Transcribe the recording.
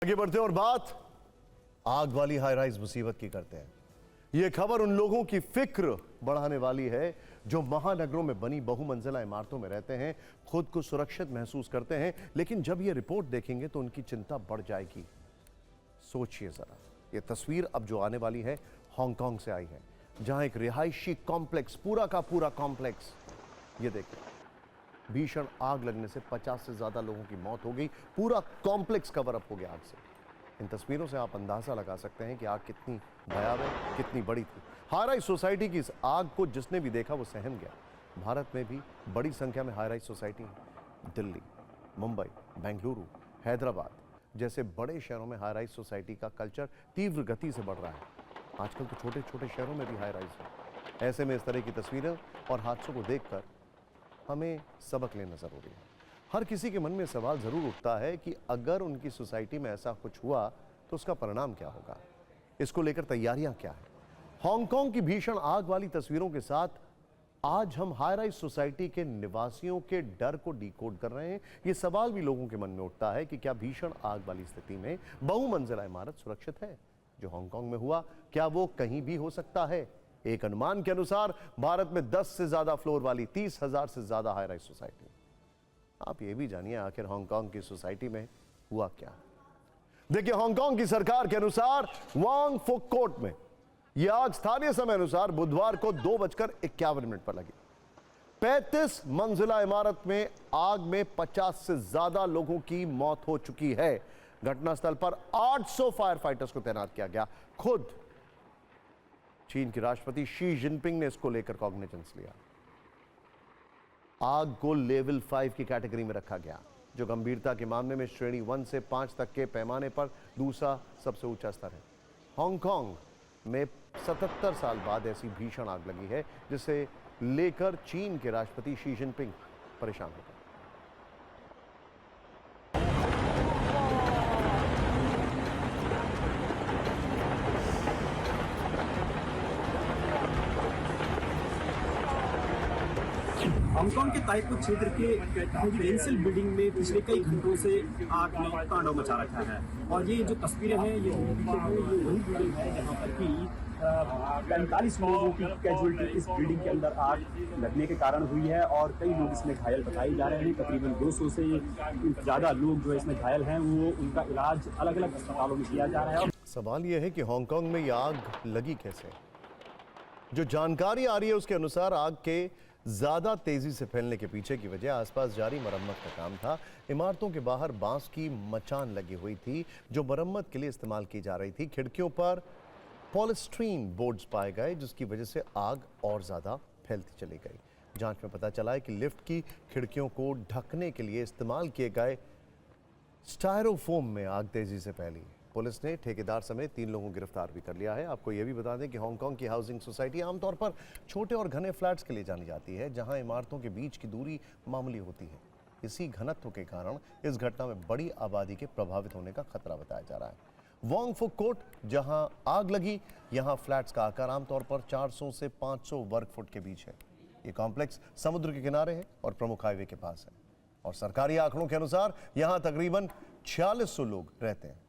आगे बढ़ते हैं और बात आग वाली हाई राइज मुसीबत की करते हैं। यह खबर उन लोगों की फिक्र बढ़ाने वाली है जो महानगरों में बनी बहुमंजिला इमारतों में रहते हैं, खुद को सुरक्षित महसूस करते हैं, लेकिन जब यह रिपोर्ट देखेंगे तो उनकी चिंता बढ़ जाएगी। सोचिए जरा, यह तस्वीर अब जो आने वाली है हांगकांग से आई है, जहां एक रिहायशी कॉम्प्लेक्स, पूरा का पूरा कॉम्प्लेक्स, ये देखिए, भीषण आग लगने से 50 से ज्यादा लोगों की मौत हो गई। पूरा कॉम्प्लेक्स कवर अप हो गया आग से। इन तस्वीरों से आप अंदाजा लगा सकते हैं कि आग कितनी भयावह, कितनी बड़ी थी। हाई राइज सोसाइटी की इस आग को जिसने भी देखा वो सहम गया। भारत में भी बड़ी संख्या में हाई राइज सोसाइटी हैं। दिल्ली, मुंबई, बेंगलुरु, हैदराबाद जैसे बड़े शहरों में हाई राइज सोसाइटी का कल्चर तीव्र गति से बढ़ रहा है। आजकल तो छोटे छोटे शहरों में भी हाई राइज है। ऐसे में इस तरह की तस्वीरें और हादसों को देखकर हमें सबक लेना जरूरी है। हर किसी के मन में सवाल जरूर उठता है कि अगर उनकी सोसाइटी में ऐसा कुछ हुआ तो उसका परिणाम क्या होगा, इसको लेकर तैयारियां क्या है। हांगकांग की भीषण आग वाली तस्वीरों के साथ आज हम हाई राइज सोसाइटी के निवासियों के डर को डिकोड कर रहे हैं। यह सवाल भी लोगों के मन में उठता है कि क्या भीषण आग वाली स्थिति में बहुमंजिला इमारत सुरक्षित है? जो हांगकांग में हुआ, क्या वो कहीं भी हो सकता है? एक अनुमान के अनुसार भारत में 10 से ज्यादा फ्लोर वाली 30,000 से ज्यादा हाई राइज सोसाइटी। आप ये भी जानिए आखिर हांगकांग की सोसाइटी में हुआ क्या। देखिए, हांगकांग की सरकार के अनुसार वांग फुक कोर्ट में यह आग स्थानीय समय अनुसार बुधवार को 2:51 पर लगी। 35 मंजिला इमारत में आग में 50 से ज्यादा लोगों की मौत हो चुकी है। घटनास्थल पर 800 फायर फाइटर्स को तैनात किया गया। खुद चीन के राष्ट्रपति शी जिनपिंग ने इसको लेकर कॉग्निजेंस लिया। आग को लेवल 5 की कैटेगरी में रखा गया, जो गंभीरता के मामले में श्रेणी 1 से 5 तक के पैमाने पर दूसरा सबसे ऊंचा स्तर है। हांगकांग में 77 साल बाद ऐसी भीषण आग लगी है, जिसे लेकर चीन के राष्ट्रपति शी जिनपिंग परेशान हो गए। हांगकांग के ताइपो क्षेत्र के रेजिडेंशियल बिल्डिंग में पिछले कई घंटों से आग ने तांडव मचा रखा है। और ये जो तस्वीरें हैं, ये वही बिल्डिंग है जहाँ पर कि 45 लोगों की कैजुअलिटी इस बिल्डिंग के अंदर आग लगने के कारण हुई है और कई लोग इसमें घायल बताए जा रहे हैं। तकरीबन 200 से ज़्यादा लोग जो इसमें घायल हैं, वो उनका इलाज अलग अलग अस्पतालों में किया जा रहा है। सवाल यह है कि हांगकांग में यह आग लगी कैसे? जो जानकारी आ रही है उसके अनुसार आग के ज्यादा तेजी से फैलने के पीछे की वजह आसपास जारी मरम्मत का काम था। इमारतों के बाहर बांस की मचान लगी हुई थी जो मरम्मत के लिए इस्तेमाल की जा रही थी। खिड़कियों पर पॉलीस्टीरीन बोर्ड्स पाए गए, जिसकी वजह से आग और ज्यादा फैलती चली गई। जांच में पता चला है कि लिफ्ट की खिड़कियों को ढकने के लिए इस्तेमाल किए गए स्टायरोफोम में आग तेजी से फैली। पुलिस ने ठेकेदार समेत 3 लोगों को गिरफ्तार भी कर लिया है। आपको यह भी बता दें कि हांगकांग की हाउसिंग सोसाइटी आमतौर पर छोटे और घने फ्लैट्स के लिए जानी जाती है, जहां इमारतों के बीच की दूरी मामूली होती है। इसी घनत्व के कारण इस घटना में बड़ी आबादी के प्रभावित होने का खतरा बताया जा रहा है। वांग फुक कोर्ट जहां आग लगी, यहां फ्लैट्स का आकार आमतौर पर 400 से 500 वर्ग फुट के बीच है। ये कॉम्प्लेक्स समुद्र के किनारे है और प्रमुख हाईवे के पास है, और सरकारी आंकड़ों के अनुसार यहां तकरीबन 4600 लोग रहते हैं।